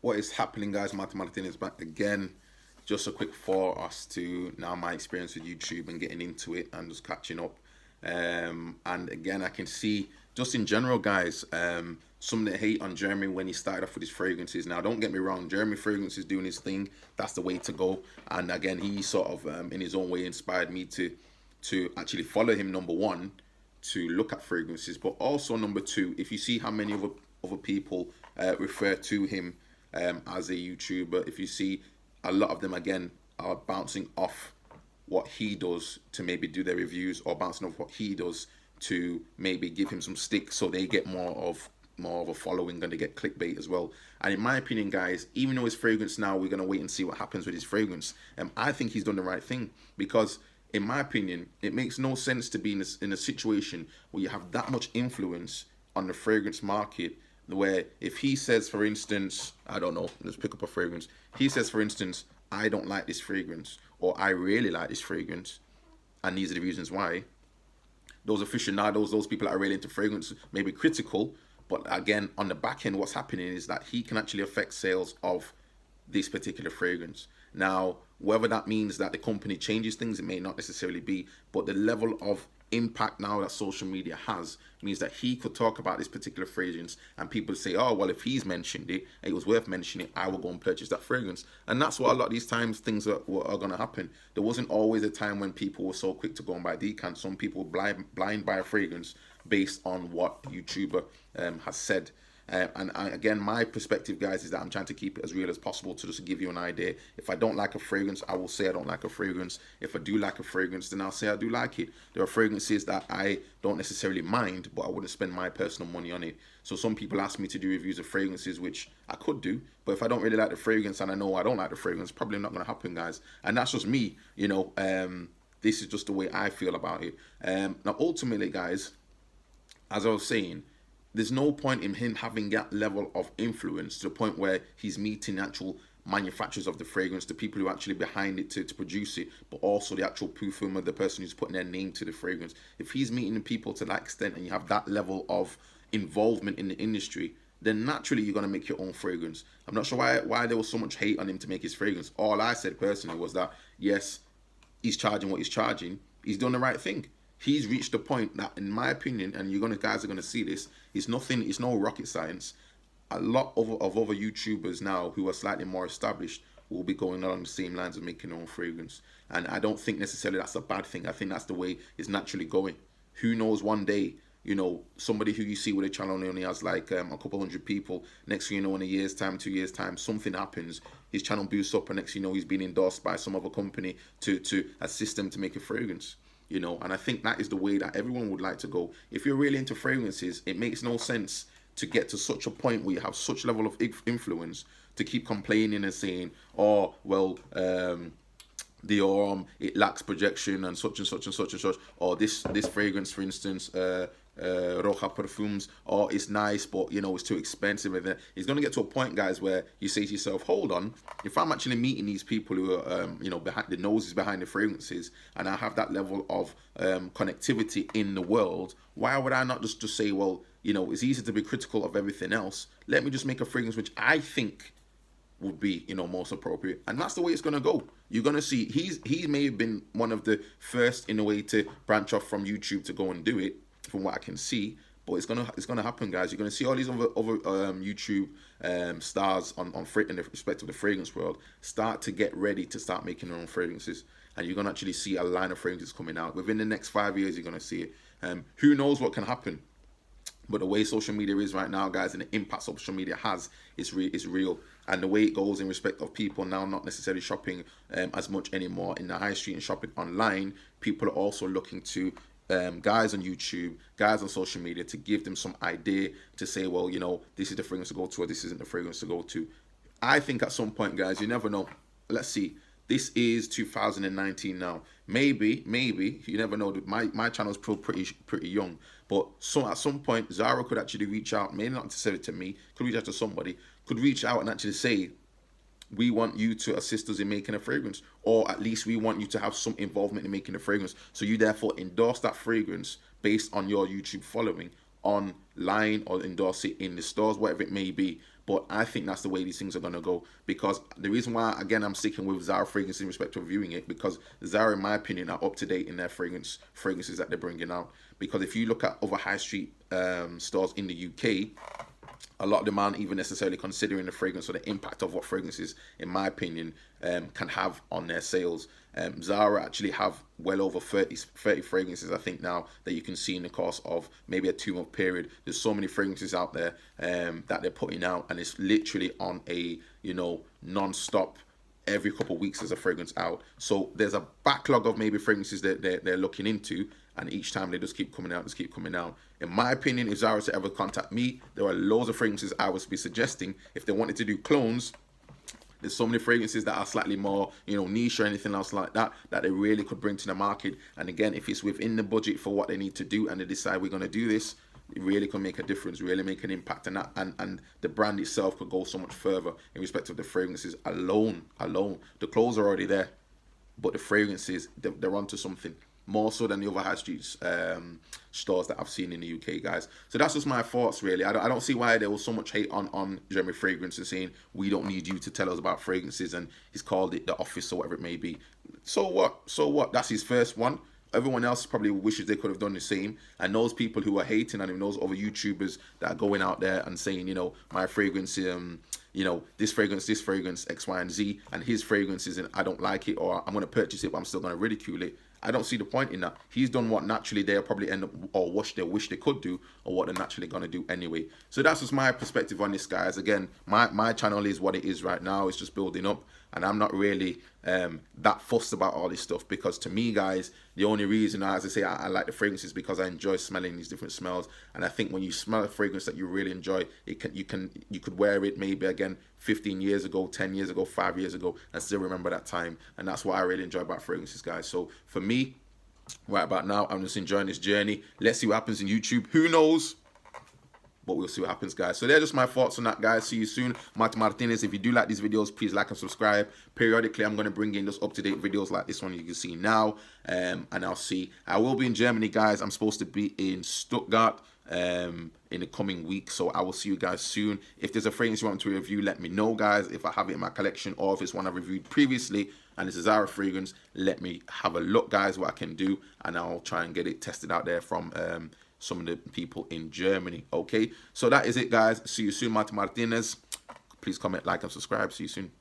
What is happening, guys? Mathematic is back again. Just a quick for us to now my experience with YouTube and getting into it and just catching up. And again, I can see just in general, guys, some that hate on Jeremy when he started off with his fragrances. Now, don't get me wrong, Jeremy Fragrance is doing his thing. That's the way to go. And again, he sort of, in his own way, inspired me to actually follow him. Number one, to look at fragrances, but also number two, if you see how many other people refer to him as a YouTuber, if you see a lot of them again are bouncing off what he does to maybe do their reviews, or bouncing off what he does to maybe give him some stick so they get more of a following and they get clickbait as well. And in my opinion, guys, even though his fragrance now, we're going to wait and see what happens with his fragrance, I think he's done the right thing, because in my opinion, it makes no sense to be in a situation where you have that much influence on the fragrance market, where if he says, for instance, I don't know, let's pick up a fragrance. He says, for instance, I don't like this fragrance, or I really like this fragrance, and these are the reasons why. Those aficionados, those people that are really into fragrance, may be critical, but again, on the back end, what's happening is that he can actually affect sales of this particular fragrance. Now, whether that means that the company changes things, it may not necessarily be, but the level of impact now that social media has means that he could talk about this particular fragrance and people say, oh, well, if he's mentioned it, it was worth mentioning, I will go and purchase that fragrance. And that's what a lot of these times things are going to happen. There wasn't always a time when people were so quick to go and buy decants. Some people blind buy a fragrance based on what YouTuber has said. Again, my perspective, guys, is that I'm trying to keep it as real as possible to just give you an idea. If I don't like a fragrance, I will say I don't like a fragrance. If I do like a fragrance, then I'll say I do like it. There are fragrances that I don't necessarily mind, but I wouldn't spend my personal money on it. So some people ask me to do reviews of fragrances, which I could do, but if I don't really like the fragrance and I know I don't like the fragrance, probably not going to happen, guys. And that's just me, you know. This is just the way I feel about it. Now, ultimately, guys, as I was saying, there's no point in him having that level of influence to the point where he's meeting actual manufacturers of the fragrance, the people who are actually behind it to produce it, but also the actual perfumer, the person who's putting their name to the fragrance. If he's meeting the people to that extent and you have that level of involvement in the industry, then naturally you're going to make your own fragrance. I'm not sure why there was so much hate on him to make his fragrance. All I said personally was that, yes, he's charging what he's charging. He's done the right thing. He's reached a point that, in my opinion, and guys are gonna see this, it's no rocket science. A lot of other YouTubers now who are slightly more established will be going along the same lines of making their own fragrance. And I don't think necessarily that's a bad thing. I think that's the way it's naturally going. Who knows, one day, you know, somebody who you see with a channel only has like a couple hundred people, next thing you know, in a year's time, 2 years time, something happens, his channel boosts up, and next thing you know, he's been endorsed by some other company to assist them to make a fragrance. You know, and I think that is the way that everyone would like to go. If you're really into fragrances, it makes no sense to get to such a point where you have such level of influence to keep complaining and saying, oh, well, the it lacks projection and such and such and such and such, or this fragrance, for instance, Roja Perfumes, or it's nice, but you know, it's too expensive. And it's going to get to a point, guys, where you say to yourself, hold on, if I'm actually meeting these people who are you know, behind the noses behind the fragrances, and I have that level of connectivity in the world, why would I not just say, well, you know, it's easy to be critical of everything else, let me just make a fragrance which I think would be, you know, most appropriate. And that's the way it's going to go. You're going to see he may have been one of the first in a way to branch off from YouTube to go and do it, from what I can see. But it's gonna happen, guys. You're gonna see all these other YouTube stars in the respect of the fragrance world start to get ready to start making their own fragrances, and you're gonna actually see a line of fragrances coming out within the next 5 years. You're gonna see it. Who knows what can happen? But the way social media is right now, guys, and the impact social media has is real. And the way it goes in respect of people now not necessarily shopping as much anymore in the high street and shopping online, people are also looking to guys on YouTube, guys on social media, to give them some idea to say, well, you know, this is the fragrance to go to, or this isn't the fragrance to go to. I think at some point, guys, you never know. Let's see. This is 2019 now. Maybe, you never know. My channel's pretty young, but at some point, Zara could actually reach out, maybe not necessarily to me, could reach out to somebody, could reach out and actually say, we want you to assist us in making a fragrance, or at least we want you to have some involvement in making a fragrance. So you therefore endorse that fragrance based on your YouTube following online, or endorse it in the stores, whatever it may be. But I think that's the way these things are going to go, because the reason why, again, I'm sticking with Zara fragrance in respect to reviewing it, because Zara, in my opinion, are up to date in their fragrances that they're bringing out. Because if you look at other high street stores in the UK, a lot of them aren't even necessarily considering the fragrance or the impact of what fragrances, in my opinion, can have on their sales. Zara actually have well over 30 fragrances, I think, now that you can see in the course of maybe a 2-month period. There's so many fragrances out there that they're putting out, and it's literally on a, you know, non-stop. Every couple of weeks there's a fragrance out. So there's a backlog of maybe fragrances that they're looking into, and each time they just keep coming out, In my opinion, if Zara was to ever contact me, there are loads of fragrances I would be suggesting. If they wanted to do clones, there's so many fragrances that are slightly more, you know, niche or anything else like that, that they really could bring to the market. And again, if it's within the budget for what they need to do, and they decide we're going to do this, it really can make a difference, really make an impact, and that, and the brand itself could go so much further in respect of the fragrances alone. The clothes are already there, but the fragrances, they're onto something more so than the other high street stores that I've seen in the UK, guys. So that's just my thoughts, really. I don't see why there was so much hate on Jeremy Fragrance and saying we don't need you to tell us about fragrances, and he's called it the office or whatever it may be. So what? That's his first one. Everyone else probably wishes they could have done the same. And those people who are hating on him, those other YouTubers that are going out there and saying, you know, my fragrance, you know, this fragrance, X, Y, and Z, and his fragrance isn't, I don't like it, or I'm going to purchase it, but I'm still going to ridicule it. I don't see the point in that. He's done what naturally they'll probably end up, or wish they could do, or what they're naturally going to do anyway. So that's just my perspective on this, guys. Again, my channel is what it is right now. It's just building up, and I'm not really that fussed about all this stuff, because to me, guys, the only reason, as I say, I like the fragrances because I enjoy smelling these different smells. And I think when you smell a fragrance that you really enjoy, you could wear it maybe again 15 years ago, 10 years ago, 5 years ago, and still remember that time. And that's what I really enjoy about fragrances, guys. So for me, right about now, I'm just enjoying this journey. Let's see what happens in YouTube. Who knows? But we'll see what happens, guys. So they're just my thoughts on that, guys. See you soon. Martin Martinez. If you do like these videos, please like and subscribe. Periodically, I'm going to bring in just up-to-date videos like this one you can see now. And I'll see. I will be in Germany, guys. I'm supposed to be in Stuttgart in the coming week. So I will see you guys soon. If there's a fragrance you want to review, let me know, guys. If I have it in my collection, or if it's one I reviewed previously and it's a Zara fragrance, let me have a look, guys, what I can do. And I'll try and get it tested out there from some of the people in Germany. Okay, so that is it, guys. See you soon. Martin Martinez. Please comment, like, and subscribe. See you soon.